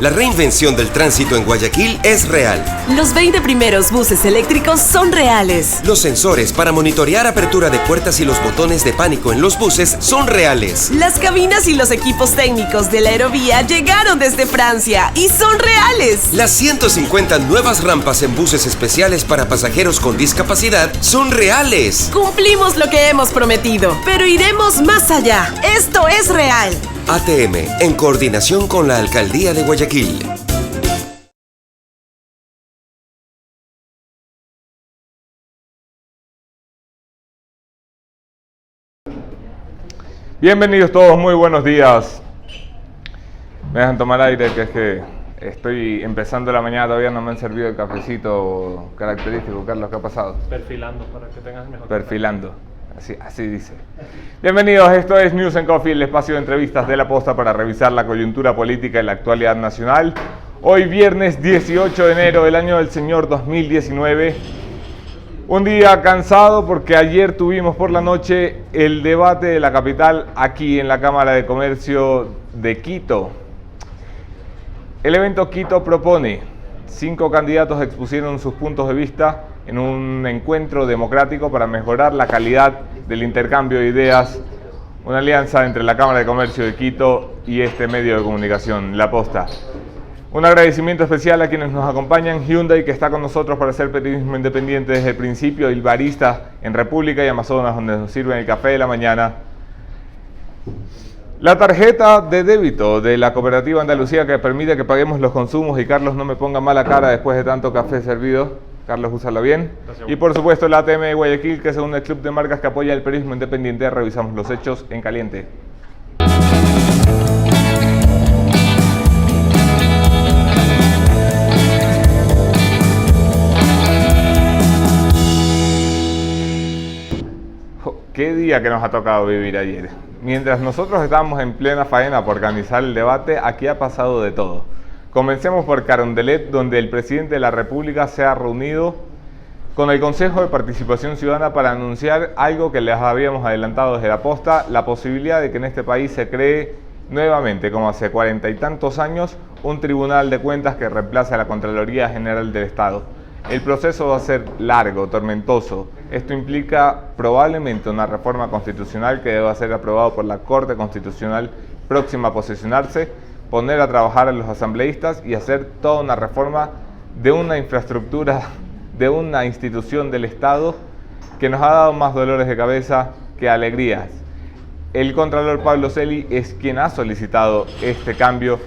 La reinvención del tránsito en Guayaquil es real. Los 20 primeros buses eléctricos son reales. Los sensores para monitorear apertura de puertas y los botones de pánico en los buses son reales. Las cabinas y los equipos técnicos de la aerovía llegaron desde Francia y son reales. Las 150 nuevas rampas en buses especiales para pasajeros con discapacidad son reales. Cumplimos lo que hemos prometido, pero iremos más allá. Esto es real. ATM, en coordinación con la Alcaldía de Guayaquil. Bienvenidos todos, muy buenos días. Me dejan tomar aire, que es que estoy empezando la mañana, todavía no me han servido el cafecito característico. Carlos, ¿qué ha pasado? Perfilando, para que tengas mejor. Perfilando, así dice. Bienvenidos, esto es News and Coffee, el espacio de entrevistas de La Posta para revisar la coyuntura política y la actualidad nacional. Hoy viernes 18 de enero del año del Señor 2019. Un día cansado porque ayer tuvimos por la noche el debate de la capital aquí en la Cámara de Comercio de Quito. El evento Quito propone. 5 candidatos expusieron sus puntos de vista en un encuentro democrático para mejorar la calidad del intercambio de ideas, una alianza entre la Cámara de Comercio de Quito y este medio de comunicación, La Posta. Un agradecimiento especial a quienes nos acompañan, Hyundai, que está con nosotros para hacer periodismo independiente desde el principio, El Barista en República y Amazonas, donde nos sirven el café de la mañana. La tarjeta de débito de la Cooperativa Andalucía, que permite que paguemos los consumos y Carlos no me ponga mala cara después de tanto café servido. Carlos, úsalo bien. Gracias. Y por supuesto la ATM de Guayaquil, que es un club de marcas que apoya el periodismo independiente. Revisamos los hechos en caliente. Qué día que nos ha tocado vivir ayer. Mientras nosotros estábamos en plena faena por organizar el debate, aquí ha pasado de todo. Comencemos por Carondelet, donde el presidente de la República se ha reunido con el Consejo de Participación Ciudadana para anunciar algo que les habíamos adelantado desde La Posta, la posibilidad de que en este país se cree nuevamente, como hace 40 y tantos años, un Tribunal de Cuentas que reemplace a la Contraloría General del Estado. El proceso va a ser largo, tormentoso. Esto implica probablemente una reforma constitucional que deba ser aprobada por la Corte Constitucional próxima a posesionarse, poner a trabajar a los asambleístas y hacer toda una reforma de una infraestructura, de una institución del Estado que nos ha dado más dolores de cabeza que alegrías. El Contralor Pablo Celi es quien ha solicitado este cambio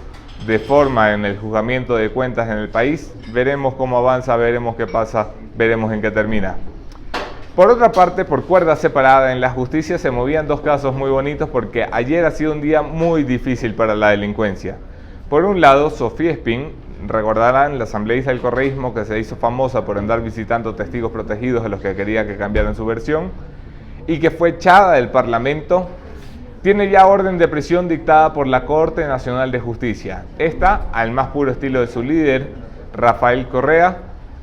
de forma en el juzgamiento de cuentas en el país. Veremos cómo avanza, veremos qué pasa, veremos en qué termina. Por otra parte, por cuerda separada en la justicia se movían dos casos muy bonitos porque ayer ha sido un día muy difícil para la delincuencia. Por un lado, Sofía Espín, recordarán la asambleísta del correísmo que se hizo famosa por andar visitando testigos protegidos a los que quería que cambiaran su versión y que fue echada del Parlamento, tiene ya orden de prisión dictada por la Corte Nacional de Justicia. Esta, al más puro estilo de su líder, Rafael Correa,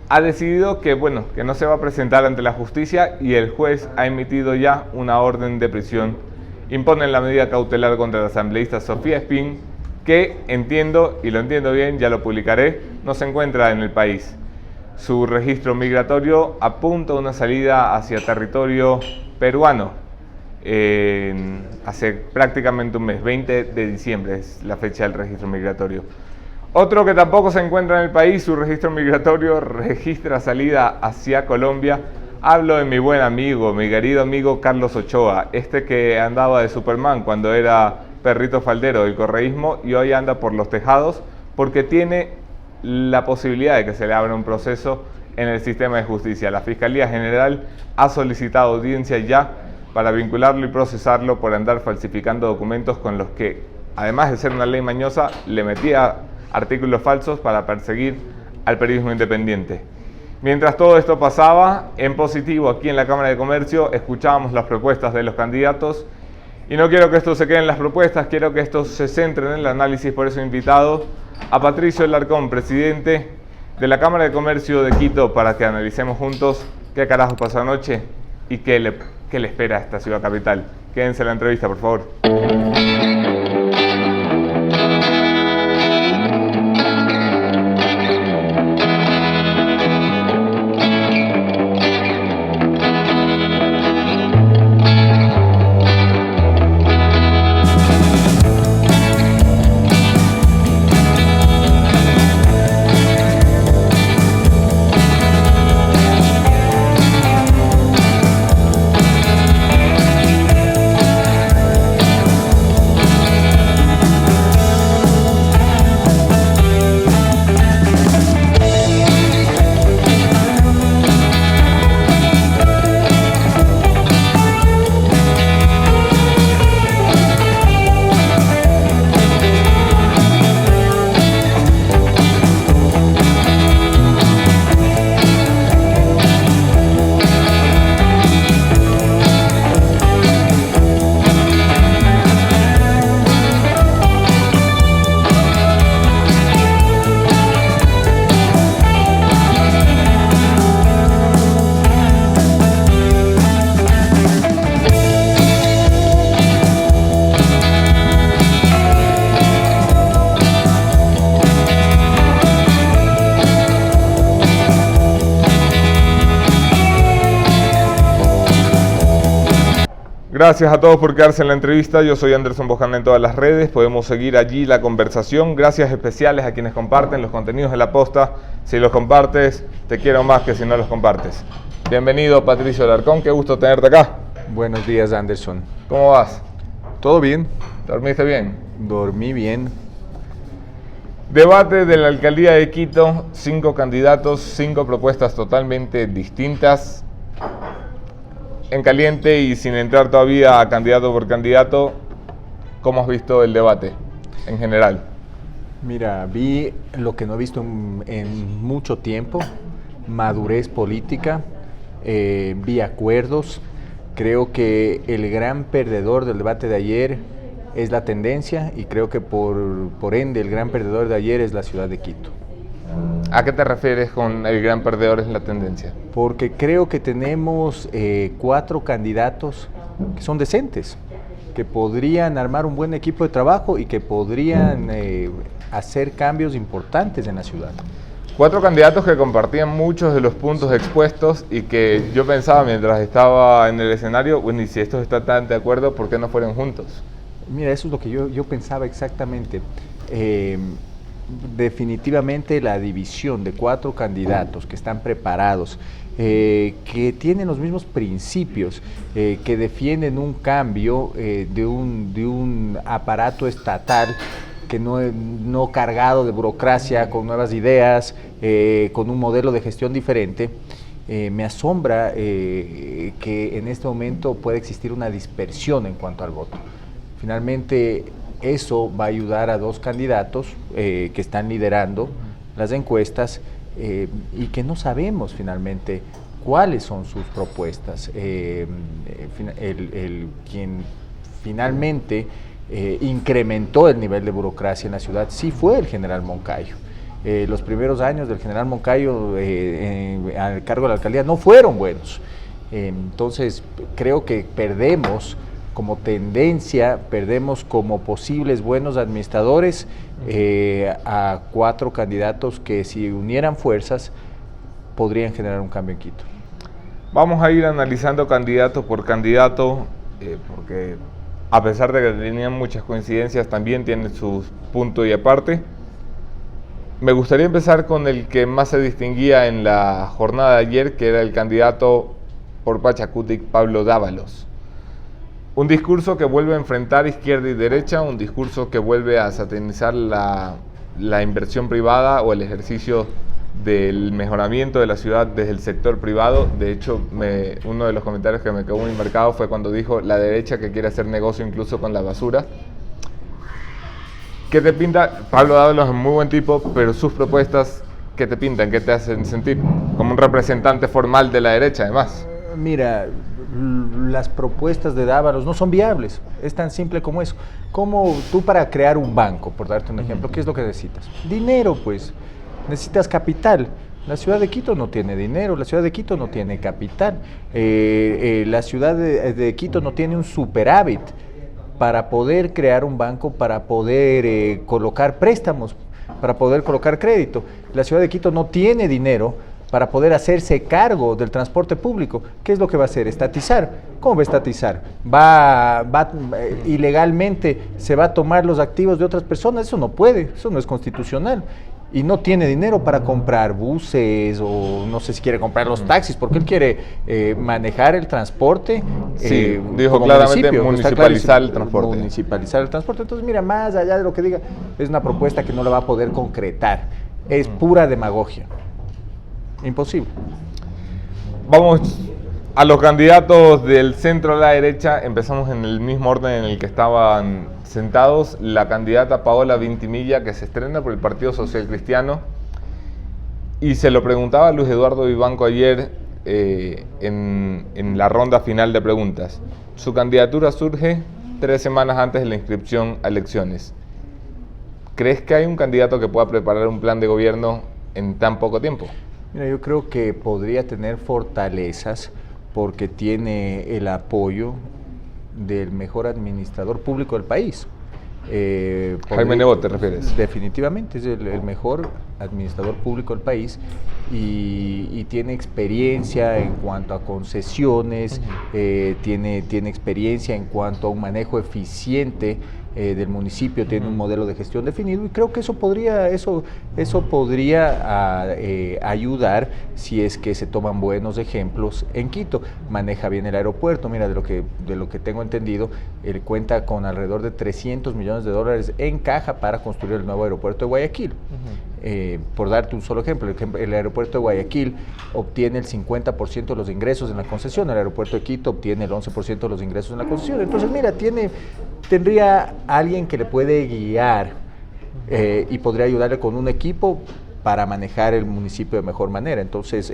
ha decidido que no se va a presentar ante la justicia y el juez ha emitido ya una orden de prisión. Imponen la medida cautelar contra la asambleísta Sofía Espín, que entiendo, y lo entiendo bien, ya lo publicaré, no se encuentra en el país. Su registro migratorio apunta a una salida hacia territorio peruano. Hace prácticamente un mes, 20 de diciembre es la fecha del registro migratorio. Otro que tampoco se encuentra en el país, su registro migratorio registra salida hacia Colombia. Hablo de mi buen amigo, mi querido amigo Carlos Ochoa, este que andaba de Superman cuando era perrito faldero del correísmo y hoy anda por los tejados porque tiene la posibilidad de que se le abra un proceso en el sistema de justicia. La Fiscalía General ha solicitado audiencia ya para vincularlo y procesarlo por andar falsificando documentos con los que, además de ser una ley mañosa, le metía artículos falsos para perseguir al periodismo independiente. Mientras todo esto pasaba, en positivo aquí en la Cámara de Comercio escuchábamos las propuestas de los candidatos y no quiero que esto se quede en las propuestas, quiero que esto se centre en el análisis, por eso he invitado a Patricio Alarcón, presidente de la Cámara de Comercio de Quito, para que analicemos juntos qué carajo pasó anoche y qué le espera a esta ciudad capital. Quédense en la entrevista, por favor. Gracias a todos por quedarse en la entrevista. Yo soy Anderson Bojana en todas las redes. Podemos seguir allí la conversación. Gracias especiales a quienes comparten los contenidos de La Posta. Si los compartes, te quiero más que si no los compartes. Bienvenido, Patricio Alarcón. Qué gusto tenerte acá. Buenos días, Anderson. ¿Cómo vas? ¿Todo bien? ¿Dormiste bien? Dormí bien. Debate de la Alcaldía de Quito. 5 candidatos, 5 propuestas totalmente distintas. En caliente y sin entrar todavía a candidato por candidato, ¿cómo has visto el debate en general? Mira, vi lo que no he visto en mucho tiempo, madurez política, vi acuerdos. Creo que el gran perdedor del debate de ayer es la tendencia y creo que por ende el gran perdedor de ayer es la ciudad de Quito. ¿A qué te refieres con el gran perdedor es la tendencia? Porque creo que tenemos 4 candidatos que son decentes, que podrían armar un buen equipo de trabajo y que podrían hacer cambios importantes en la ciudad. 4 candidatos que compartían muchos de los puntos expuestos y que yo pensaba mientras estaba en el escenario, bueno, y si estos están tan de acuerdo, ¿por qué no fueron juntos? Mira, eso es lo que yo pensaba exactamente. Definitivamente la división de 4 candidatos que están preparados, que tienen los mismos principios, que defienden un cambio de un aparato estatal que no cargado de burocracia, con nuevas ideas, con un modelo de gestión diferente. Me asombra que en este momento pueda existir una dispersión en cuanto al voto. Finalmente, eso va a ayudar a 2 candidatos que están liderando las encuestas y que no sabemos finalmente cuáles son sus propuestas. Quien finalmente incrementó el nivel de burocracia en la ciudad sí fue el general Moncayo. Los primeros años del general Moncayo al cargo de la alcaldía no fueron buenos. Entonces creo que perdemos como tendencia, perdemos como posibles buenos administradores a 4 candidatos que si unieran fuerzas podrían generar un cambio en Quito. Vamos a ir analizando candidato por candidato, porque a pesar de que tenían muchas coincidencias, también tienen sus puntos y aparte. Me gustaría empezar con el que más se distinguía en la jornada de ayer, que era el candidato por Pachacutic, Pablo Dávalos. Un discurso que vuelve a enfrentar izquierda y derecha, un discurso que vuelve a satanizar la la inversión privada o el ejercicio del mejoramiento de la ciudad desde el sector privado. De hecho, uno de los comentarios que me quedó muy marcado fue cuando dijo la derecha que quiere hacer negocio incluso con la basura. ¿Qué te pinta? Pablo Dávalos es muy buen tipo, pero sus propuestas, ¿qué te pintan? ¿Qué te hacen sentir? Como un representante formal de la derecha, además. Mira, las propuestas de Dávalos no son viables, es tan simple como eso. Como tú para crear un banco, por darte un ejemplo, ¿qué es lo que necesitas? Dinero, pues. Necesitas capital. La ciudad de Quito no tiene dinero, la ciudad de Quito no tiene capital, la ciudad de Quito no tiene un superávit para poder crear un banco, para poder colocar préstamos, para poder colocar crédito. La ciudad de Quito no tiene dinero para poder hacerse cargo del transporte público. ¿Qué es lo que va a hacer? Estatizar. ¿Cómo va a estatizar? Ilegalmente se va a tomar los activos de otras personas. Eso no puede, eso no es constitucional. Y no tiene dinero para comprar buses o no sé si quiere comprar los taxis, porque él quiere manejar el transporte. Sí, dijo claramente municipalizar el transporte. Municipalizar el transporte. Entonces, mira, más allá de lo que diga, es una propuesta que no la va a poder concretar. Es pura demagogia. Imposible. Vamos a los candidatos del centro a la derecha. Empezamos en el mismo orden en el que estaban sentados. La candidata Paola Vintimilla, que se estrena por el Partido Social Cristiano, y se lo preguntaba a Luis Eduardo Vivanco ayer en la ronda final de preguntas. Su candidatura surge 3 semanas antes de la inscripción a elecciones. ¿Crees que hay un candidato que pueda preparar un plan de gobierno en tan poco tiempo? Mira, yo creo que podría tener fortalezas porque tiene el apoyo del mejor administrador público del país. Jaime Nebot, ¿te refieres? Definitivamente, es el mejor administrador público del país y tiene experiencia en cuanto a concesiones, tiene experiencia en cuanto a un manejo eficiente del municipio, tiene un modelo de gestión definido y creo que eso podría ayudar si es que se toman buenos ejemplos en Quito. Maneja bien el aeropuerto, mira, de lo que tengo entendido, él cuenta con alrededor de $300 millones en caja para construir el nuevo aeropuerto de Guayaquil. Por darte un solo ejemplo, el aeropuerto de Guayaquil obtiene el 50% de los ingresos en la concesión, el aeropuerto de Quito obtiene el 11% de los ingresos en la concesión. Entonces, mira, tendría alguien que le puede guiar y podría ayudarle con un equipo para manejar el municipio de mejor manera. Entonces,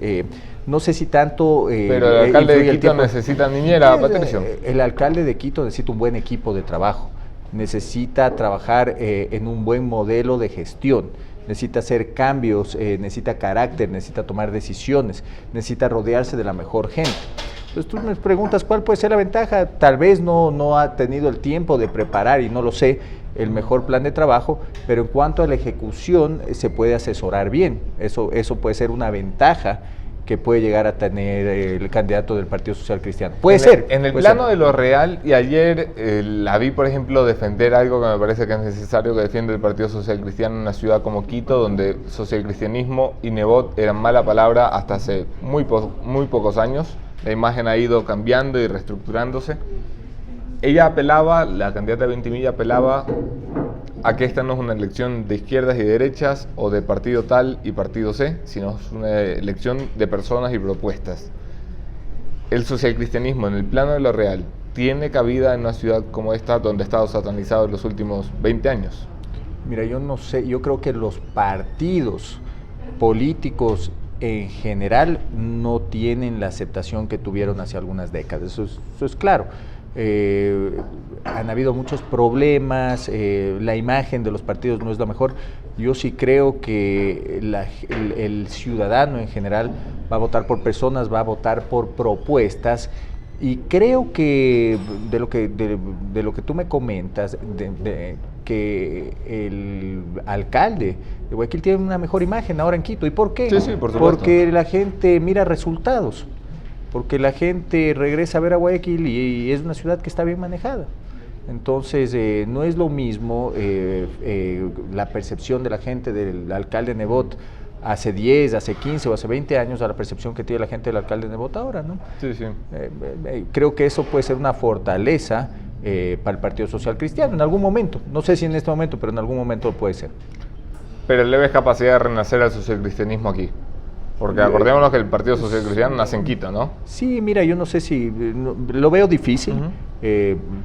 no sé si tanto... Pero el alcalde de Quito necesita niñera, Patricio. El alcalde de Quito necesita un buen equipo de trabajo, necesita trabajar en un buen modelo de gestión, necesita hacer cambios, necesita carácter, necesita tomar decisiones, necesita rodearse de la mejor gente. Entonces tú me preguntas cuál puede ser la ventaja. Tal vez no ha tenido el tiempo de preparar, y no lo sé, el mejor plan de trabajo, pero en cuanto a la ejecución se puede asesorar bien. Eso puede ser una ventaja que puede llegar a tener el candidato del Partido Social Cristiano. En el plano de lo real, y ayer la vi, por ejemplo, defender algo que me parece que es necesario que defiende el Partido Social Cristiano en una ciudad como Quito, donde socialcristianismo y Nebot eran mala palabra hasta hace muy pocos años. La imagen ha ido cambiando y reestructurándose. Ella apelaba, la candidata Vintimilla apelaba a que esta no es una elección de izquierdas y derechas o de partido tal y partido C, sino es una elección de personas y propuestas. ¿El socialcristianismo en el plano de lo real tiene cabida en una ciudad como esta donde ha estado satanizado en los últimos 20 años? Mira, yo no sé, yo creo que los partidos políticos en general no tienen la aceptación que tuvieron hace algunas décadas, eso es claro. Han habido muchos problemas, la imagen de los partidos no es la mejor. Yo sí creo que el ciudadano en general va a votar por personas, va a votar por propuestas, y creo que de lo que tú me comentas, que el alcalde de Guayaquil tiene una mejor imagen ahora en Quito. ¿Y por qué? Sí, por supuesto. Porque la gente mira resultados, porque la gente regresa a ver a Guayaquil y es una ciudad que está bien manejada. Entonces, no es lo mismo la percepción de la gente del alcalde Nebot hace 10, hace 15 o hace 20 años a la percepción que tiene la gente del alcalde Nebot ahora, ¿no? Sí, sí. Creo que eso puede ser una fortaleza para el Partido Social Cristiano en algún momento. No sé si en este momento, pero en algún momento puede ser. pero le ves capacidad de renacer al socialcristianismo aquí. Porque acordémonos que el Partido Social Cristiano nace en Quito, ¿no? Sí, mira, yo no sé si lo veo difícil.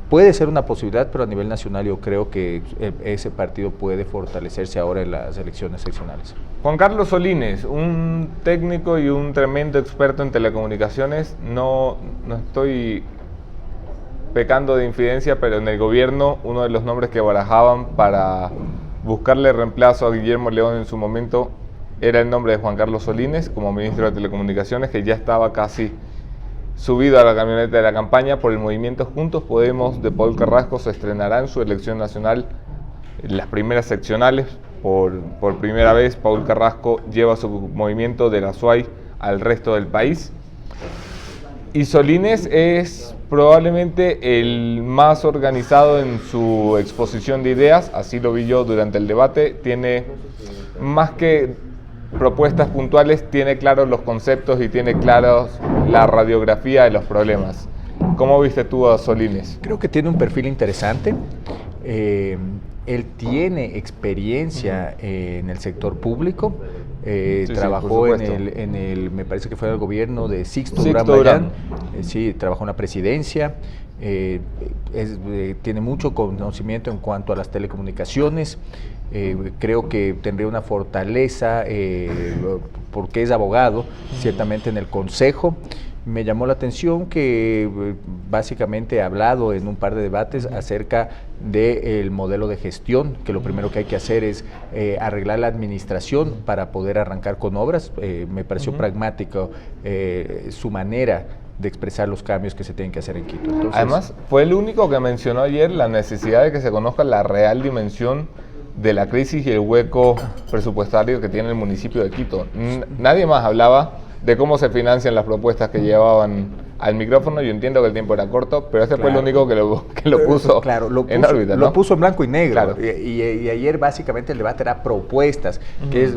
Puede ser una posibilidad, pero a nivel nacional yo creo que ese partido puede fortalecerse ahora en las elecciones seccionales. Juan Carlos Solines, un técnico y un tremendo experto en telecomunicaciones. No estoy pecando de infidencia, pero en el gobierno uno de los nombres que barajaban para buscarle reemplazo a Guillermo León en su momento era el nombre de Juan Carlos Solines como ministro de Telecomunicaciones, que ya estaba casi subido a la camioneta de la campaña por el movimiento Juntos Podemos de Paul Carrasco. Se estrenará en su elección nacional en las primeras seccionales. Por primera vez, Paul Carrasco lleva su movimiento de la SUAY al resto del país. Y Solines es probablemente el más organizado en su exposición de ideas, así lo vi yo durante el debate. Tiene más que propuestas puntuales, tiene claros los conceptos y tiene claros la radiografía de los problemas. ¿Cómo viste tú a Solines? Creo que tiene un perfil interesante. Él tiene experiencia en el sector público. Trabajó en el, me parece que fue el gobierno de Sixto Durán. Sí, trabajó en la presidencia. Tiene mucho conocimiento en cuanto a las telecomunicaciones. Creo que tendría una fortaleza porque es abogado, ciertamente en el Consejo. Me llamó la atención que básicamente ha hablado en un par de debates acerca del modelo de gestión, que lo primero que hay que hacer es arreglar la administración para poder arrancar con obras. Me pareció pragmático su manera de expresar los cambios que se tienen que hacer en Quito. Entonces, además, fue el único que mencionó ayer la necesidad de que se conozca la real dimensión de la crisis y el hueco presupuestario que tiene el municipio de Quito. Nadie más hablaba de cómo se financian las propuestas que llevaban al micrófono. Yo entiendo que el tiempo era corto, pero ese fue el único que lo puso en órbita, ¿no? Lo puso en blanco y negro. Claro. Y ayer básicamente el debate era propuestas,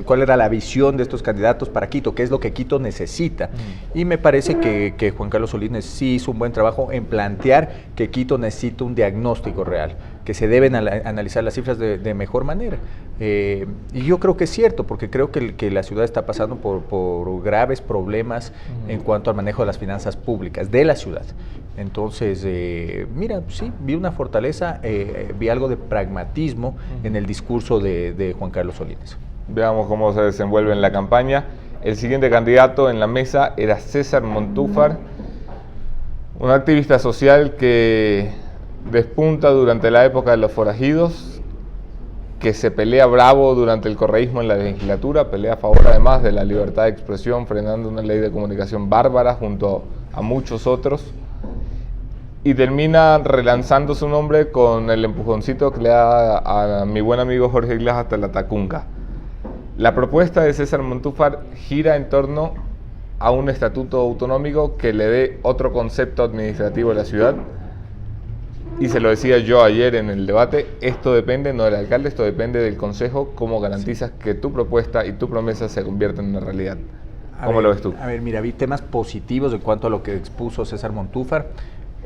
cuál era la visión de estos candidatos para Quito, qué es lo que Quito necesita. Y me parece que Juan Carlos Solines sí hizo un buen trabajo en plantear que Quito necesita un diagnóstico real, que se deben analizar las cifras de mejor manera. Y yo creo que es cierto, porque creo que la ciudad está pasando por graves problemas en cuanto al manejo de las finanzas públicas de la ciudad. Entonces, mira, sí, vi una fortaleza, vi algo de pragmatismo en el discurso de Juan Carlos Solines. Veamos cómo se desenvuelve en la campaña. El siguiente candidato en la mesa era César Montúfar, un activista social que despunta durante la época de los forajidos, que se pelea bravo durante el correísmo en la legislatura, pelea a favor además de la libertad de expresión, frenando una ley de comunicación bárbara junto a muchos otros, y termina relanzando su nombre con el empujoncito que le da a mi buen amigo Jorge Glass hasta la Tacunga. La propuesta de César Montúfar gira en torno a un estatuto autonómico que le dé otro concepto administrativo a la ciudad. Y se lo decía yo ayer en el debate, esto depende no del alcalde, esto depende del consejo, cómo garantizas que tu propuesta y tu promesa se conviertan en una realidad. ¿Cómo lo ves tú? A ver, mira, vi temas positivos en cuanto a lo que expuso César Montúfar.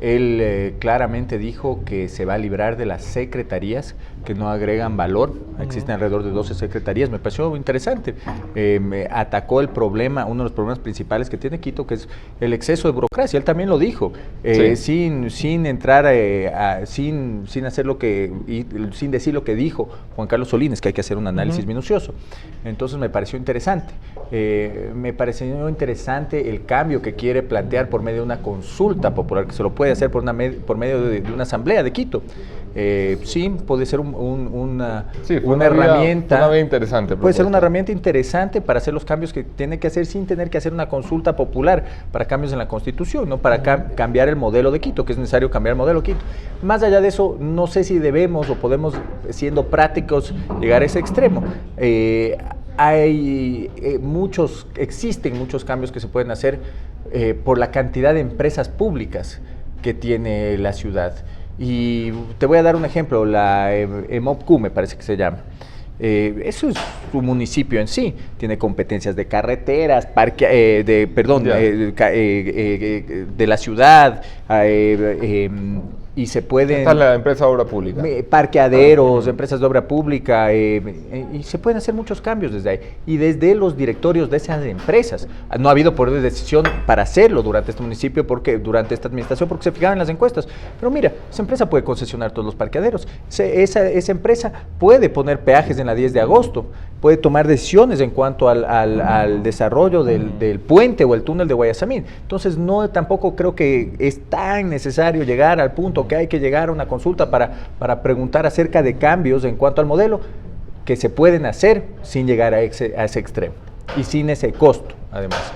Él claramente dijo que se va a librar de las secretarías que no agregan valor. Existen alrededor de 12 secretarías. Me pareció interesante. Atacó el problema, uno de los problemas principales que tiene Quito, que es el exceso de burocracia. Él también lo dijo, sin entrar, sin hacer sin decir lo que dijo Juan Carlos Solines, que hay que hacer un análisis minucioso. Entonces me pareció interesante. Me pareció interesante el cambio que quiere plantear por medio de una consulta popular, que se lo puede hacer por medio de una asamblea de Quito. Sí, puede ser una herramienta. Una vía interesante. Puede ser una herramienta interesante para hacer los cambios que tiene que hacer sin tener que hacer una consulta popular para cambios en la Constitución, ¿no? Para cambiar el modelo de Quito, que es necesario cambiar el modelo de Quito. Más allá de eso, no sé si debemos o podemos, siendo prácticos, llegar a ese extremo. Existen muchos cambios que se pueden hacer por la cantidad de empresas públicas que tiene la ciudad. Y te voy a dar un ejemplo, la EMOPQ me parece que se llama. Eso es un municipio en sí, tiene competencias de carreteras, de la ciudad, y se pueden... Esta es la empresa de obra pública. Parqueaderos, empresas de obra pública, y se pueden hacer muchos cambios desde ahí. Y desde los directorios de esas empresas. No ha habido poder de decisión para hacerlo durante este municipio, durante esta administración, porque se fijaban en las encuestas. Pero mira, esa empresa puede concesionar todos los parqueaderos. Esa empresa puede poner peajes en la 10 de agosto, puede tomar decisiones en cuanto al desarrollo del puente o el túnel de Guayasamín. Entonces, tampoco creo que es tan necesario llegar al punto que hay que llegar a una consulta para preguntar acerca de cambios en cuanto al modelo que se pueden hacer sin llegar a ese extremo y sin ese costo, además.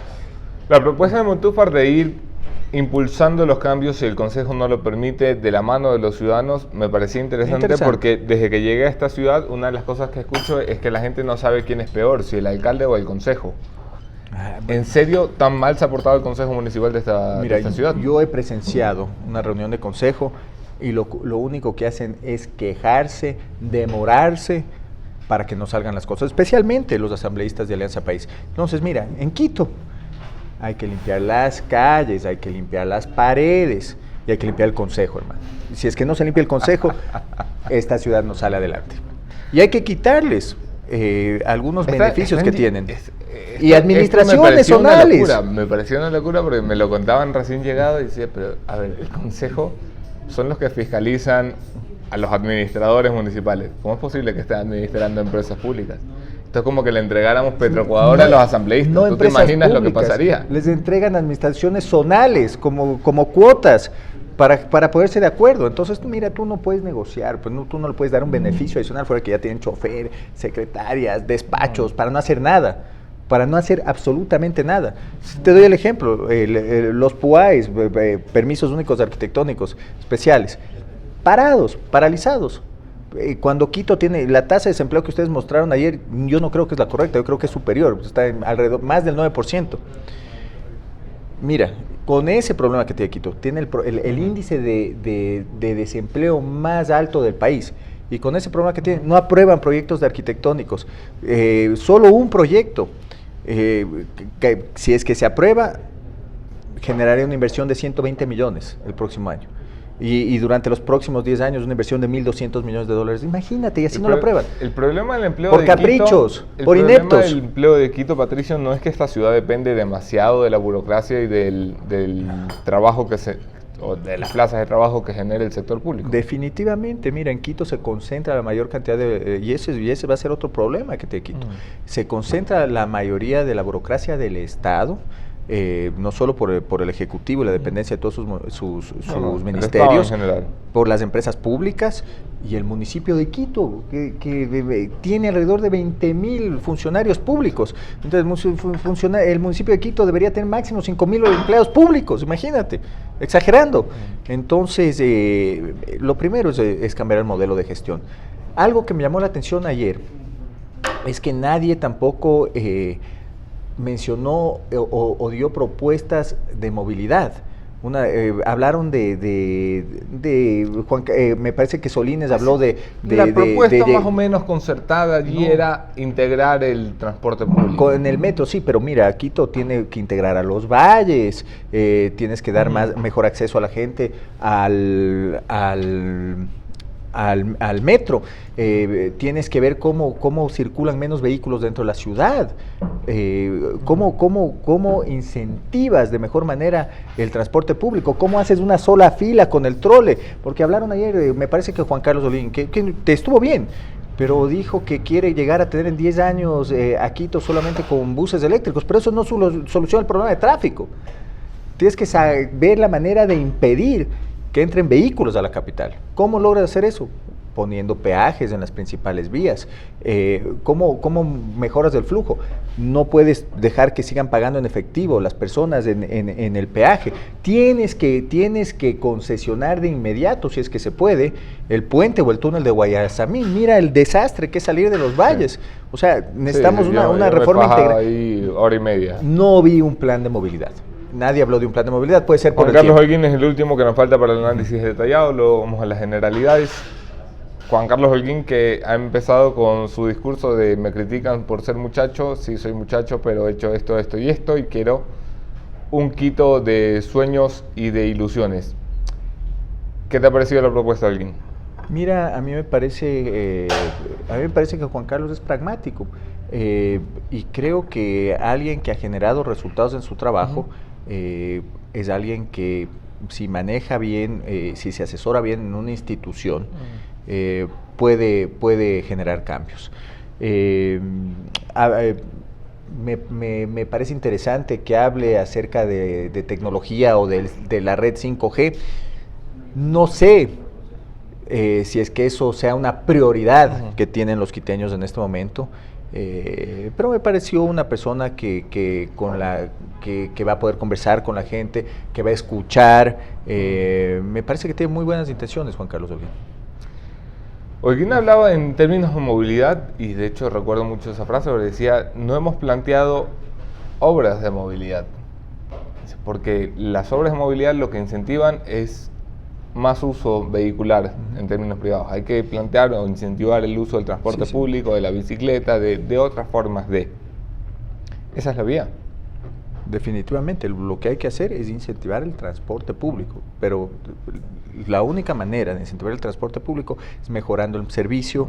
La propuesta de Montúfar de ir impulsando los cambios, si el Consejo no lo permite, de la mano de los ciudadanos, me parecía interesante porque desde que llegué a esta ciudad, una de las cosas que escucho es que la gente no sabe quién es peor, si el alcalde o el Consejo. ¿En serio tan mal se ha portado el Consejo Municipal de esta ciudad? Yo he presenciado una reunión de Consejo y lo único que hacen es quejarse, demorarse para que no salgan las cosas, especialmente los asambleístas de Alianza País. Entonces, mira, en Quito hay que limpiar las calles, hay que limpiar las paredes y hay que limpiar el Consejo, hermano. Si es que no se limpia el Consejo, esta ciudad no sale adelante. Y hay que quitarles algunos beneficios que tienen. Y administraciones zonales. Me pareció una locura porque me lo contaban recién llegado y decía, pero a ver, el Consejo son los que fiscalizan a los administradores municipales. ¿Cómo es posible que estén administrando empresas públicas? Esto es como que le entregáramos Petroecuador a los asambleístas. ¿Tú te imaginas lo que pasaría? Les entregan administraciones zonales como cuotas para poderse de acuerdo. Entonces, mira, tú no puedes negociar, pues tú no le puedes dar un beneficio adicional fuera que ya tienen chofer, secretarias, despachos, para no hacer nada. Para no hacer absolutamente nada. Te doy el ejemplo, los PUAES, permisos únicos arquitectónicos especiales, paralizados. Cuando Quito tiene la tasa de desempleo que ustedes mostraron ayer, yo no creo que es la correcta, yo creo que es superior, está en alrededor, más del 9%. Mira, con ese problema que tiene Quito, tiene el índice de desempleo más alto del país. Y con ese problema que tiene, no aprueban proyectos de arquitectónicos. Solo un proyecto, que si es que se aprueba, generaría una inversión de 120 millones el próximo año. Y durante los próximos 10 años una inversión de 1.200 millones de dólares. Imagínate, y así no lo aprueban. El problema del empleo por de caprichos, Quito, por ineptos. El problema del empleo de Quito, Patricio, no es que esta ciudad depende demasiado de la burocracia y del trabajo o de las plazas de trabajo que genera el sector público. Definitivamente, mira, en Quito se concentra la mayor cantidad y ese va a ser otro problema que tiene Quito. Se concentra la mayoría de la burocracia del Estado, no solo por el Ejecutivo y la dependencia de todos sus ministerios, por las empresas públicas y el municipio de Quito, que tiene alrededor de 20.000 funcionarios públicos. Entonces, el municipio de Quito debería tener máximo 5.000 empleados públicos, imagínate, exagerando. Entonces, lo primero es cambiar el modelo de gestión. Algo que me llamó la atención ayer es que nadie tampoco mencionó o dio propuestas de movilidad. Hablaron de Juan, me parece que Solines habló de la propuesta más o menos concertada allí era integrar el transporte público. En el metro, sí, pero mira, Quito tiene que integrar a los valles, tienes que dar mejor acceso a la gente al metro, tienes que ver cómo circulan menos vehículos dentro de la ciudad, cómo incentivas de mejor manera el transporte público, cómo haces una sola fila con el trole, porque hablaron ayer, me parece que Juan Carlos Olín, que te estuvo bien, pero dijo que quiere llegar a tener en 10 años a Quito solamente con buses eléctricos, pero eso no soluciona el problema de tráfico. Tienes que ver la manera de impedir que entren vehículos a la capital. ¿Cómo logras hacer eso? Poniendo peajes en las principales vías. ¿Cómo mejoras el flujo? No puedes dejar que sigan pagando en efectivo las personas en el peaje. Tienes que concesionar de inmediato, si es que se puede, el puente o el túnel de Guayasamín. Mira el desastre que es salir de los valles. O sea, necesitamos una reforma integral. Ahí hora y media. No vi un plan de movilidad. Nadie habló de un plan de movilidad, puede ser por Juan Carlos Holguín es el último que nos falta para el análisis detallado, luego vamos a las generalidades. Juan Carlos Holguín, que ha empezado con su discurso de me critican por ser muchacho, sí soy muchacho, pero he hecho esto, esto y esto, y quiero un Quito de sueños y de ilusiones. ¿Qué te ha parecido la propuesta, Holguín? Mira, a mí me parece que Juan Carlos es pragmático y creo que alguien que ha generado resultados en su trabajo es alguien que si maneja bien, si se asesora bien en una institución, puede generar cambios. Me parece interesante que hable acerca de tecnología o de la red 5G. No sé si es que eso sea una prioridad que tienen los quiteños en este momento, pero me pareció una persona que va a poder conversar con la gente, que va a escuchar. Me parece que tiene muy buenas intenciones, Juan Carlos Holguín. Holguín hablaba en términos de movilidad, y de hecho recuerdo mucho esa frase, porque decía, no hemos planteado obras de movilidad, porque las obras de movilidad lo que incentivan es más uso vehicular en términos privados. Hay que plantear o incentivar el uso del transporte público, de la bicicleta, de otras formas de... Esa es la vía. Definitivamente, lo que hay que hacer es incentivar el transporte público, pero la única manera de incentivar el transporte público es mejorando el servicio,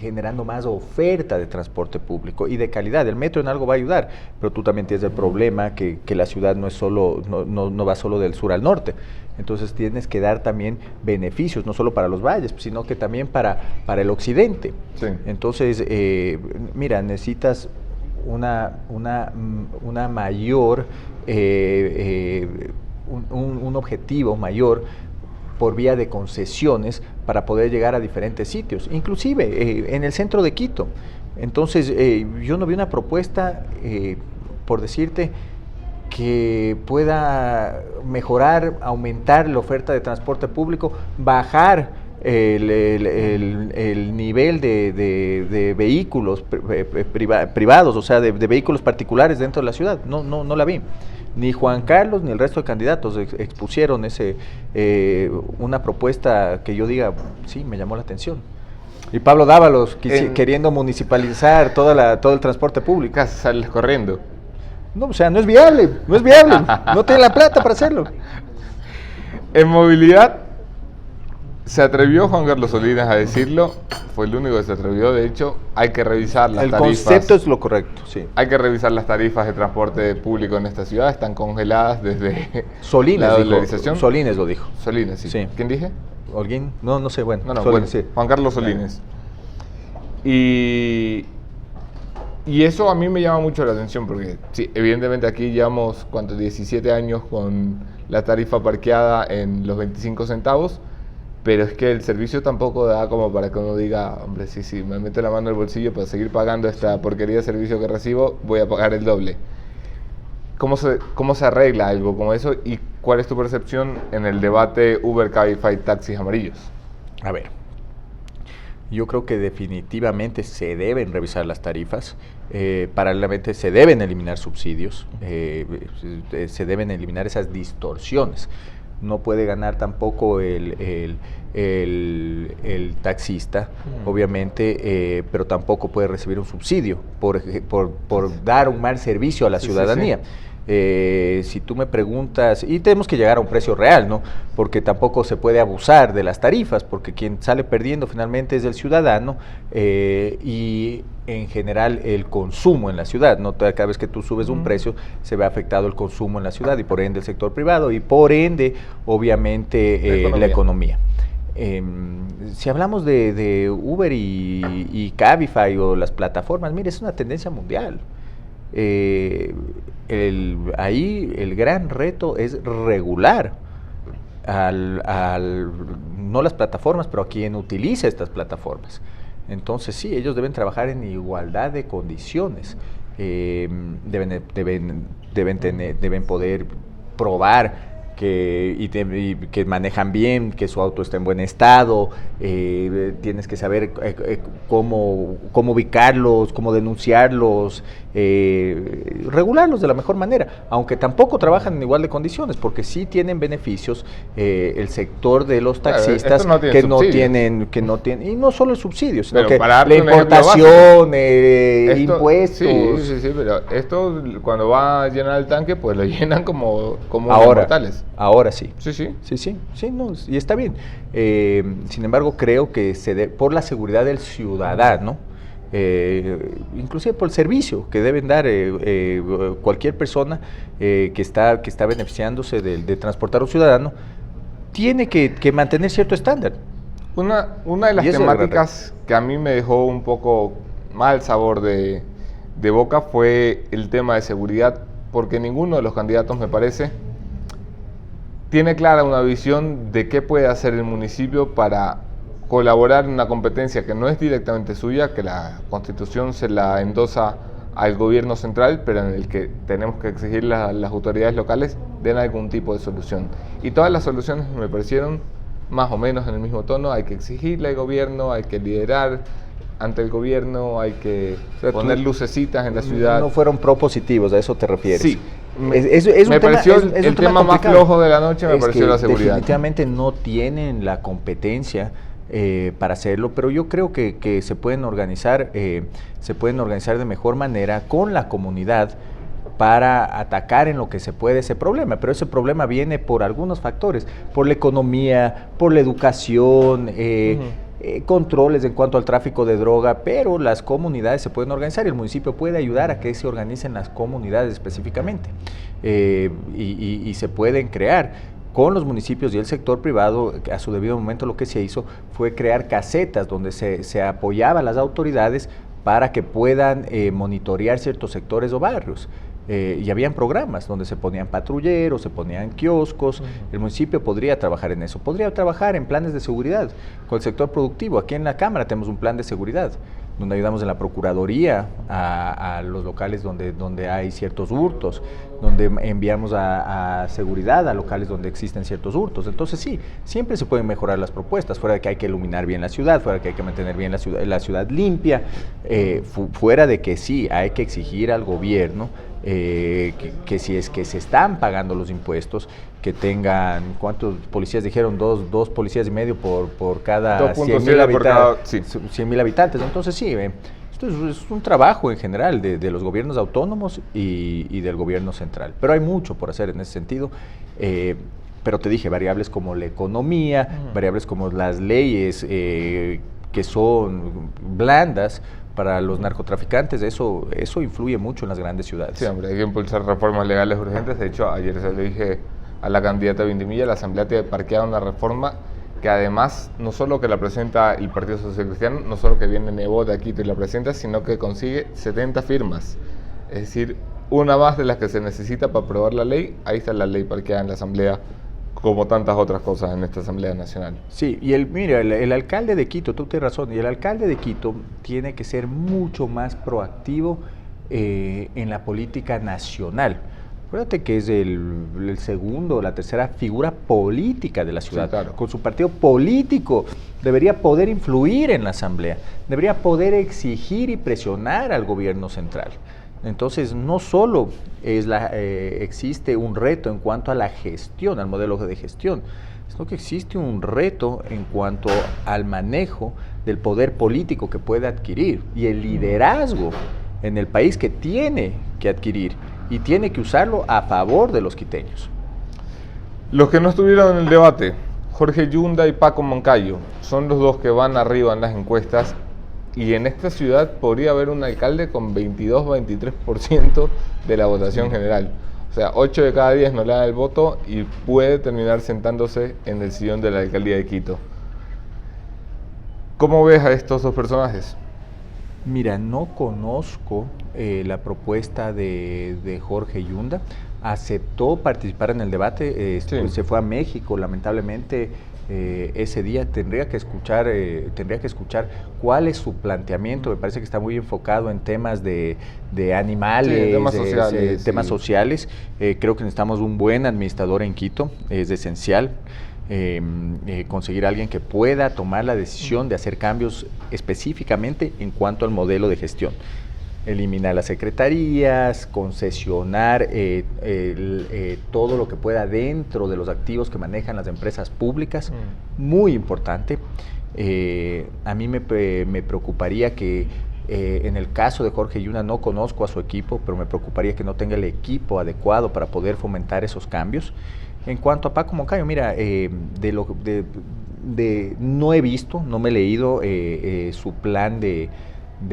generando más oferta de transporte público y de calidad. El metro en algo va a ayudar, pero tú también tienes el problema que la ciudad no es solo, no va solo del sur al norte. Entonces tienes que dar también beneficios, no solo para los valles, sino que también para el occidente. Sí. Entonces, mira, necesitas una mayor, un objetivo mayor por vía de concesiones para poder llegar a diferentes sitios, inclusive en el centro de Quito. Entonces, yo no vi una propuesta, por decirte, que pueda mejorar, aumentar la oferta de transporte público, bajar el nivel de vehículos privados, o sea, de vehículos particulares dentro de la ciudad. No la vi. Ni Juan Carlos ni el resto de candidatos expusieron una propuesta que yo diga, sí, me llamó la atención. Y Pablo Dávalos queriendo municipalizar todo el transporte público. Casi sales corriendo. No, o sea, no es viable, no tiene la plata para hacerlo. En movilidad, se atrevió Juan Carlos Salinas a decirlo, fue el único que se atrevió, de hecho, hay que revisar las tarifas. El concepto es lo correcto, sí. Hay que revisar las tarifas de transporte público en esta ciudad, están congeladas desde Solines la dolarización. Solines lo dijo. Solines, sí. ¿Quién dije? Holguín, no sé, bueno. Solines, bueno, sí. Juan Carlos Solines. Y eso a mí me llama mucho la atención, porque sí, evidentemente aquí llevamos, 17 años con la tarifa parqueada en los 25 centavos, pero es que el servicio tampoco da como para que uno diga, hombre, sí, me meto la mano en el bolsillo para seguir pagando esta porquería de servicio que recibo, voy a pagar el doble. ¿Cómo se arregla algo como eso y cuál es tu percepción en el debate Uber, Cabify, taxis amarillos? A ver, yo creo que definitivamente se deben revisar las tarifas, paralelamente se deben eliminar subsidios, se deben eliminar esas distorsiones. No puede ganar tampoco el taxista, obviamente, pero tampoco puede recibir un subsidio por dar un mal servicio a la ciudadanía. Si tú me preguntas, y tenemos que llegar a un precio real, ¿no? Porque tampoco se puede abusar de las tarifas, porque quien sale perdiendo finalmente es el ciudadano y en general el consumo en la ciudad, ¿no? Cada vez que tú subes un precio se ve afectado el consumo en la ciudad y por ende el sector privado y por ende obviamente la economía. Si hablamos de Uber y Cabify o las plataformas, mire, es una tendencia mundial. Ahí el gran reto es regular no las plataformas, pero a quien utiliza estas plataformas. Entonces sí, ellos deben trabajar en igualdad de condiciones, deben poder probar que manejan bien, que su auto está en buen estado, tienes que saber cómo ubicarlos, cómo denunciarlos, regularlos de la mejor manera, aunque tampoco trabajan en igual de condiciones, porque sí tienen beneficios el sector de los taxistas que no tienen, y no solo el subsidio, sino pero que la importación, impuestos. Sí, pero esto cuando va a llenar el tanque, pues lo llenan como ahora, mortales. Ahora sí. Sí, sí. Sí, no, y está bien. Sin embargo, creo que por la seguridad del ciudadano, inclusive por el servicio que deben dar cualquier persona que está beneficiándose de transportar a un ciudadano, tiene que mantener cierto estándar. Una de las temáticas que a mí me dejó un poco mal sabor de boca fue el tema de seguridad, porque ninguno de los candidatos, me parece, tiene clara una visión de qué puede hacer el municipio para colaborar en una competencia que no es directamente suya, que la Constitución se la endosa al gobierno central, pero en el que tenemos que exigir las autoridades locales den algún tipo de solución. Y todas las soluciones me parecieron más o menos en el mismo tono: hay que exigirle al gobierno, hay que liderar ante el gobierno, hay que poner lucecitas en la ciudad. No fueron propositivos, ¿a eso te refieres? Sí. Me pareció el tema más flojo de la noche, me pareció la seguridad. Definitivamente no tienen la competencia para hacerlo, pero yo creo que se pueden organizar de mejor manera con la comunidad para atacar en lo que se puede ese problema, pero ese problema viene por algunos factores, por la economía, por la educación, controles en cuanto al tráfico de droga, pero las comunidades se pueden organizar y el municipio puede ayudar a que se organicen las comunidades específicamente y se pueden crear. Con los municipios y el sector privado, a su debido momento lo que se hizo fue crear casetas donde se apoyaba a las autoridades para que puedan monitorear ciertos sectores o barrios. Y habían programas donde se ponían patrulleros, se ponían kioscos. El municipio podría trabajar en eso, podría trabajar en planes de seguridad con el sector productivo. Aquí en la Cámara tenemos un plan de seguridad donde ayudamos en la Procuraduría a los locales donde hay ciertos hurtos, donde enviamos a seguridad a locales donde existen ciertos hurtos. Entonces sí, siempre se pueden mejorar las propuestas, fuera de que hay que iluminar bien la ciudad, fuera de que hay que mantener bien la ciudad limpia, fuera de que sí, hay que exigir al gobierno que si es que se están pagando los impuestos, que tengan, ¿cuántos policías dijeron? Dos policías y medio por cada 100,000 habitantes. Entonces sí, esto es un trabajo en general de los gobiernos autónomos y del gobierno central. Pero hay mucho por hacer en ese sentido. Pero te dije, variables como la economía, variables como las leyes que son blandas para los narcotraficantes, eso influye mucho en las grandes ciudades. Sí, hombre, hay que impulsar reformas legales urgentes. De hecho, ayer se lo dije a la candidata Vindimilla, la Asamblea tiene parqueada una reforma que además no solo que la presenta el Partido Social Cristiano, no solo que viene Nebo de Quito y la presenta, sino que consigue 70 firmas. Es decir, una más de las que se necesita para aprobar la ley. Ahí está la ley parqueada en la Asamblea, como tantas otras cosas en esta Asamblea Nacional. Sí, y el alcalde de Quito, tú tienes razón, y el alcalde de Quito tiene que ser mucho más proactivo en la política nacional. Acuérdate que es el segundo o la tercera figura política de la ciudad. Sí, claro. Con su partido político debería poder influir en la Asamblea, debería poder exigir y presionar al gobierno central. Entonces, no solo existe un reto en cuanto a la gestión, al modelo de gestión, sino que existe un reto en cuanto al manejo del poder político que puede adquirir y el liderazgo en el país que tiene que adquirir y tiene que usarlo a favor de los quiteños. Los que no estuvieron en el debate, Jorge Yunda y Paco Moncayo, son los dos que van arriba en las encuestas. Y en esta ciudad podría haber un alcalde con 22-23% de la votación general. O sea, 8 de cada 10 no le dan el voto y puede terminar sentándose en el sillón de la alcaldía de Quito. ¿Cómo ves a estos dos personajes? Mira, no conozco la propuesta de Jorge Yunda. Aceptó participar en el debate, Sí. Se fue a México, lamentablemente. Ese día tendría que escuchar cuál es su planteamiento. Me parece que está muy enfocado en temas de animales, sí, temas sociales. Creo que necesitamos un buen administrador en Quito, es esencial. Conseguir a alguien que pueda tomar la decisión de hacer cambios específicamente en cuanto al modelo de gestión. Eliminar las secretarías, concesionar todo lo que pueda dentro de los activos que manejan las empresas públicas, muy importante. A mí me preocuparía que en el caso de Jorge Yunda, no conozco a su equipo, pero me preocuparía que no tenga el equipo adecuado para poder fomentar esos cambios. En cuanto a Paco Moncayo, mira, no he visto, no me he leído su plan de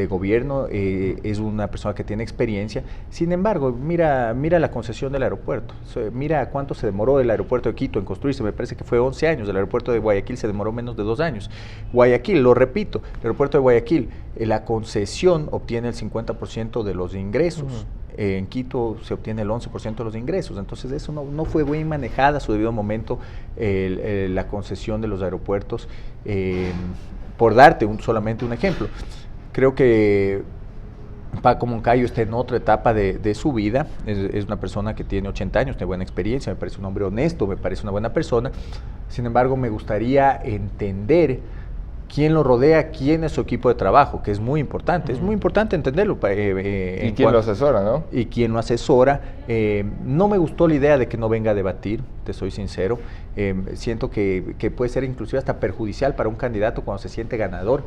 gobierno, es una persona que tiene experiencia. Sin embargo, mira la concesión del aeropuerto, mira cuánto se demoró el aeropuerto de Quito en construirse, me parece que fue 11 años, el aeropuerto de Guayaquil se demoró menos de 2 años. Guayaquil, lo repito, el aeropuerto de Guayaquil, la concesión obtiene el 50% de los ingresos. En Quito se obtiene el 11% de los ingresos, entonces eso no fue bien manejada a su debido momento la concesión de los aeropuertos, por darte solamente un ejemplo. Creo que Paco Moncayo está en otra etapa de su vida, es una persona que tiene 80 años, tiene buena experiencia, me parece un hombre honesto, me parece una buena persona. Sin embargo, me gustaría entender quién lo rodea, quién es su equipo de trabajo, que es muy importante, es muy importante entenderlo. Y quién lo asesora, ¿no? Y quién lo asesora. No me gustó la idea de que no venga a debatir, te soy sincero. Siento que puede ser inclusive hasta perjudicial para un candidato cuando se siente ganador.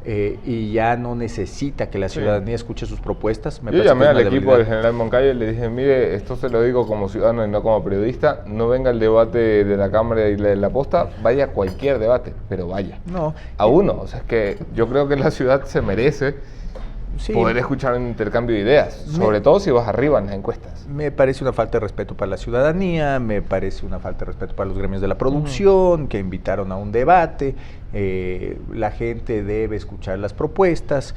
Y ya no necesita que la ciudadanía escuche sus propuestas. Yo llamé al equipo del general Moncayo y le dije, mire, esto se lo digo como ciudadano y no como periodista, no venga el debate de la Cámara y de la Posta, vaya a cualquier debate, pero vaya. No. A uno, o sea, es que yo creo que la ciudad se merece poder escuchar un intercambio de ideas, sobre todo si vas arriba en las encuestas. Me parece una falta de respeto para la ciudadanía, me parece una falta de respeto para los gremios de la producción, que invitaron a un debate. La gente debe escuchar las propuestas.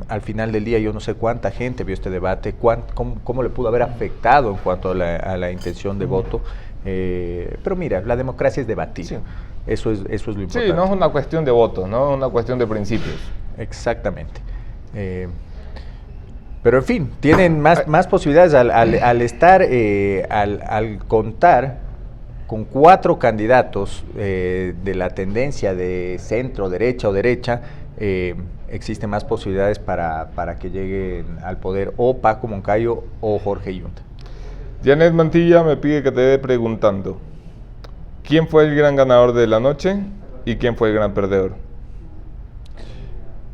Al final del día yo no sé cuánta gente vio este debate, cómo le pudo haber afectado en cuanto a la intención de voto. Pero mira, la democracia es debatir. Sí. Eso es lo importante. Sí, no es una cuestión de votos, no es una cuestión de principios. Exactamente. Pero en fin, tienen más posibilidades al contar con 4 candidatos de la tendencia de centro, derecha o derecha. Existen más posibilidades para que lleguen al poder o Paco Moncayo o Jorge Yunda. Janet Mantilla me pide que te dé preguntando, ¿quién fue el gran ganador de la noche y quién fue el gran perdedor?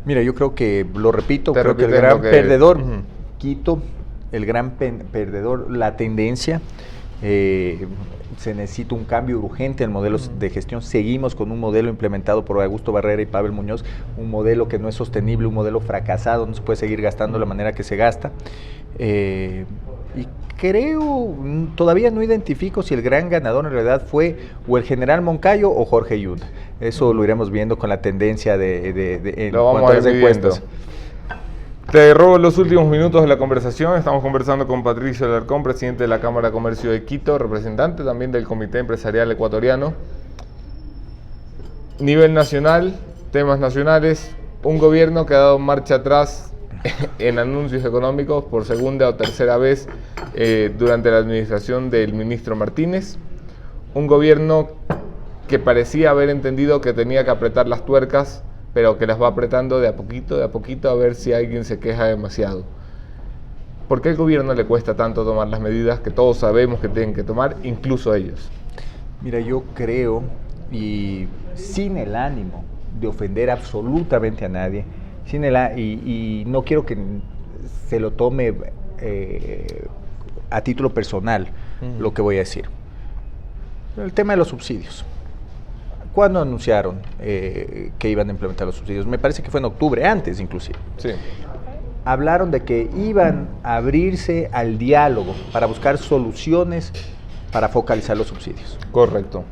Mira, yo creo que, lo repito, creo que el gran perdedor, Quito, el gran perdedor, la tendencia, se necesita un cambio urgente en modelos de gestión. Seguimos con un modelo implementado por Augusto Barrera y Pavel Muñoz, un modelo que no es sostenible, un modelo fracasado, no se puede seguir gastando de la manera que se gasta. Y creo, todavía no identifico si el gran ganador en realidad fue o el general Moncayo o Jorge Yunda. Eso lo iremos viendo con la tendencia en cuanto a las encuestas. Te robo los últimos minutos de la conversación. Estamos conversando con Patricio Alarcón, presidente de la Cámara de Comercio de Quito, representante también del Comité Empresarial Ecuatoriano. Nivel nacional, temas nacionales, un gobierno que ha dado marcha atrás en anuncios económicos por segunda o tercera vez durante la administración del ministro Martínez. Un gobierno que parecía haber entendido que tenía que apretar las tuercas, pero que las va apretando de a poquito a ver si alguien se queja demasiado. ¿Por qué al gobierno le cuesta tanto tomar las medidas que todos sabemos que tienen que tomar, incluso ellos? Mira, yo creo, y sin el ánimo de ofender absolutamente a nadie, y no quiero que se lo tome a título personal lo que voy a decir. El tema de los subsidios. ¿Cuándo anunciaron que iban a implementar los subsidios? Me parece que fue en octubre, antes inclusive. Sí. Hablaron de que iban a abrirse al diálogo para buscar soluciones para focalizar los subsidios. Correcto.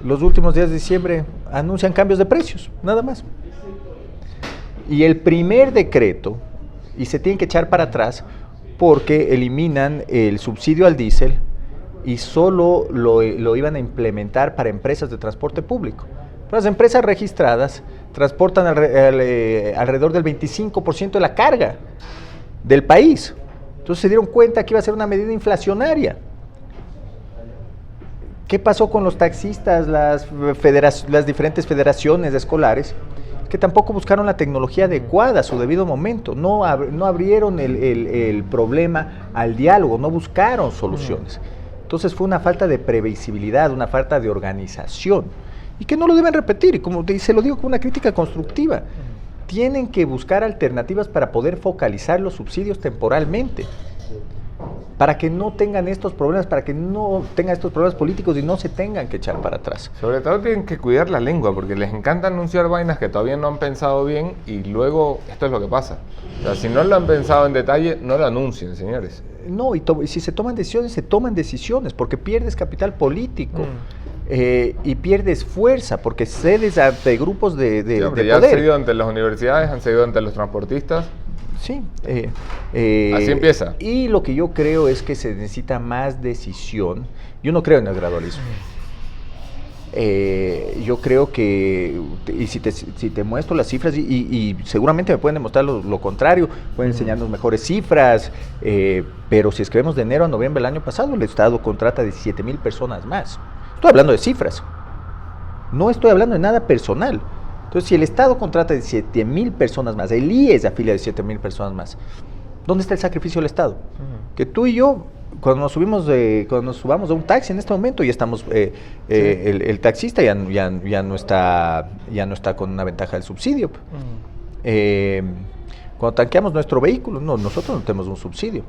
Los últimos días de diciembre anuncian cambios de precios, nada más. Y el primer decreto, y se tienen que echar para atrás, porque eliminan el subsidio al diésel y solo lo iban a implementar para empresas de transporte público. Las empresas registradas transportan alrededor del 25% de la carga del país. Entonces se dieron cuenta que iba a ser una medida inflacionaria. ¿Qué pasó con los taxistas, las diferentes federaciones escolares? Que tampoco buscaron la tecnología adecuada a su debido momento. No abrieron el problema al diálogo, no buscaron soluciones. Entonces fue una falta de previsibilidad, una falta de organización, y que no lo deben repetir, y como se lo digo con una crítica constructiva, tienen que buscar alternativas para poder focalizar los subsidios temporalmente. para que no tengan estos problemas, para que no tengan estos problemas políticos y no se tengan que echar para atrás. Sobre todo tienen que cuidar la lengua, porque les encanta anunciar vainas que todavía no han pensado bien y luego esto es lo que pasa. O sea, si no lo han pensado en detalle, no lo anuncien, señores. No, y si se toman decisiones, porque pierdes capital político. Y pierdes fuerza porque cedes ante grupos de ya poder. Han cedido ante las universidades, han cedido ante los transportistas. Sí. Así empieza. Y lo que yo creo es que se necesita más decisión. Yo no creo en el gradualismo. Yo creo que, y si te muestro las cifras, y seguramente me pueden demostrar lo contrario, pueden enseñarnos mejores cifras, pero si escribimos de enero a noviembre del año pasado, el Estado contrata 17,000 personas más. Estoy hablando de cifras, no estoy hablando de nada personal. Entonces, si el Estado contrata 17,000 personas más, el IES afilia 17,000 personas más, ¿dónde está el sacrificio del Estado? Que tú y yo, cuando nos subamos a un taxi en este momento, ya estamos, el taxista ya no está con una ventaja del subsidio. Cuando tanqueamos nuestro vehículo, nosotros no tenemos un subsidio.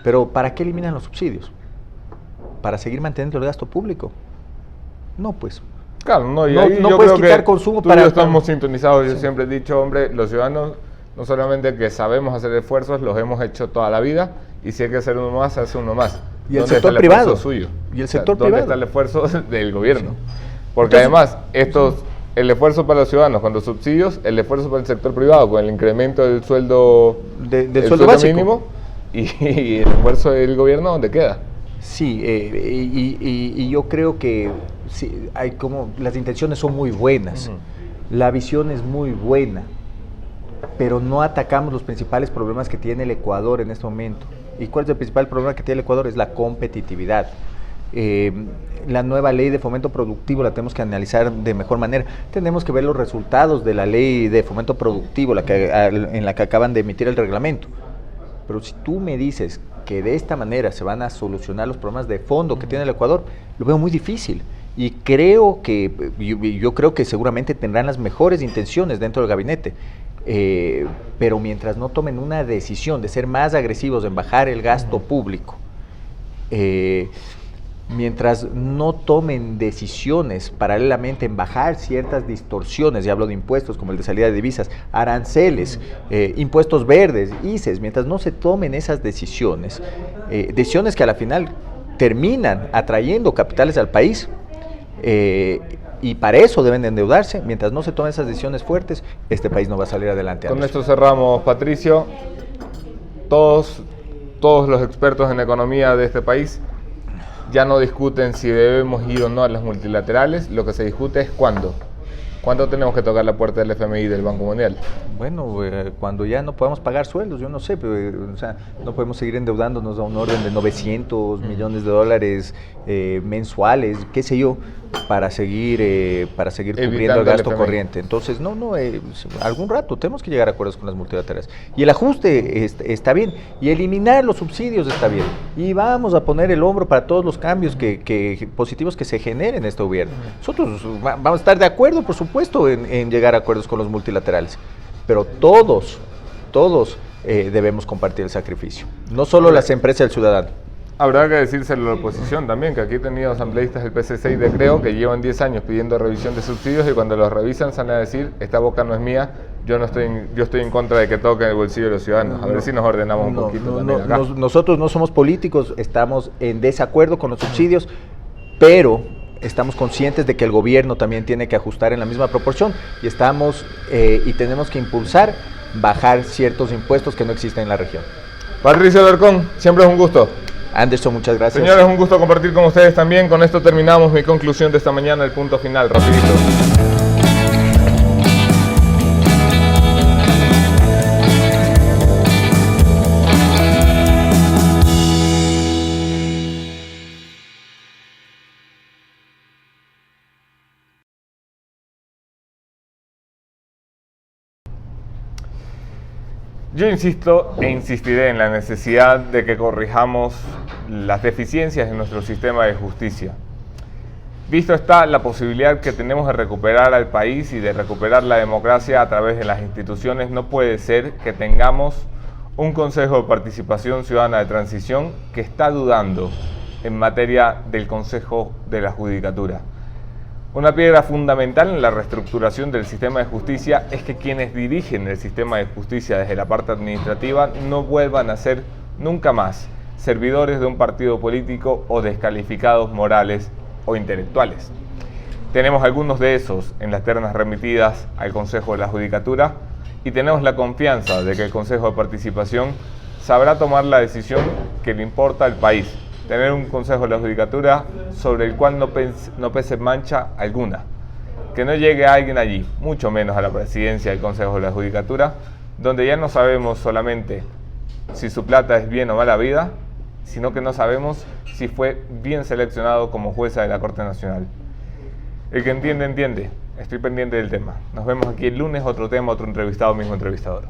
Pero ¿para qué eliminan los subsidios? ¿Para seguir manteniendo el gasto público? No, pues. Claro, no, y no, ahí no yo puedes creo quitar que consumo tú para... y yo estamos sintonizados. Yo Sí. siempre he dicho, hombre, los ciudadanos no solamente que sabemos hacer esfuerzos, los hemos hecho toda la vida, y si hay que hacer uno más, se hace uno más. Y el ¿Dónde sector está el privado. esfuerzo suyo? Y el sector ¿dónde privado. está el esfuerzo del gobierno? Porque Entonces, además, el esfuerzo para los ciudadanos con los subsidios, el esfuerzo para el sector privado con el incremento del sueldo, del sueldo básico mínimo, y el esfuerzo del gobierno, ¿dónde queda? Sí, y yo creo que sí, las intenciones son muy buenas, la visión es muy buena, pero no atacamos los principales problemas que tiene el Ecuador en este momento. ¿Y cuál es el principal problema que tiene el Ecuador? Es la competitividad. La nueva ley de fomento productivo la tenemos que analizar de mejor manera. Tenemos que ver los resultados de la ley de fomento productivo, en la que acaban de emitir el reglamento. Pero si tú me dices que de esta manera se van a solucionar los problemas de fondo que tiene el Ecuador, lo veo muy difícil. Y creo que, yo creo que seguramente tendrán las mejores intenciones dentro del gabinete, pero mientras no tomen una decisión de ser más agresivos en bajar el gasto público, mientras no tomen decisiones paralelamente en bajar ciertas distorsiones, y hablo de impuestos como el de salida de divisas, aranceles, impuestos verdes, ICES, mientras no se tomen esas decisiones, decisiones que a la final terminan atrayendo capitales al país, y para eso deben de endeudarse, mientras no se tomen esas decisiones fuertes, este país no va a salir adelante. Con esto cerramos, Patricio. Todos los expertos en economía de este país ya no discuten si debemos ir o no a las multilaterales, lo que se discute es cuándo. ¿Cuándo tenemos que tocar la puerta del FMI y del Banco Mundial? Bueno, cuando ya no podamos pagar sueldos, yo no sé, pero, no podemos seguir endeudándonos a un orden de 900 millones de dólares mensuales, qué sé yo, para seguir cubriendo el gasto corriente. Entonces, algún rato tenemos que llegar a acuerdos con las multilaterales. Y el ajuste está bien, y eliminar los subsidios está bien. Y vamos a poner el hombro para todos los cambios positivos que se generen en este gobierno. Nosotros vamos a estar de acuerdo, por supuesto, en llegar a acuerdos con los multilaterales, pero todos debemos compartir el sacrificio, no solo las empresas y el ciudadano. Habrá que decírselo a la oposición también, que aquí he tenido asambleístas del PCC y de Creo que llevan 10 años pidiendo revisión de subsidios, y cuando los revisan salen a decir, esta boca no es mía, yo estoy en contra de que toque el bolsillo de los ciudadanos. A ver si nos ordenamos un poquito también acá. Nosotros no somos políticos, estamos en desacuerdo con los subsidios, pero estamos conscientes de que el gobierno también tiene que ajustar en la misma proporción, y tenemos que impulsar bajar ciertos impuestos que no existen en la región. Patricio Alarcón, siempre es un gusto. Anderson, muchas gracias. Señores, un gusto compartir con ustedes también. Con esto terminamos mi conclusión de esta mañana, el punto final, rapidito. Yo insisto e insistiré en la necesidad de que corrijamos las deficiencias en nuestro sistema de justicia. Visto está la posibilidad que tenemos de recuperar al país y de recuperar la democracia a través de las instituciones, no puede ser que tengamos un Consejo de Participación Ciudadana de Transición que está dudando en materia del Consejo de la Judicatura. Una piedra fundamental en la reestructuración del sistema de justicia es que quienes dirigen el sistema de justicia desde la parte administrativa no vuelvan a ser nunca más servidores de un partido político o descalificados morales o intelectuales. Tenemos algunos de esos en las ternas remitidas al Consejo de la Judicatura y tenemos la confianza de que el Consejo de Participación sabrá tomar la decisión que le importa al país. Tener un Consejo de la Judicatura sobre el cual no pese mancha alguna. Que no llegue alguien allí, mucho menos a la presidencia del Consejo de la Judicatura, donde ya no sabemos solamente si su plata es bien o mala vida, sino que no sabemos si fue bien seleccionado como jueza de la Corte Nacional. El que entiende, entiende. Estoy pendiente del tema. Nos vemos aquí el lunes, otro tema, otro entrevistado, mismo entrevistador.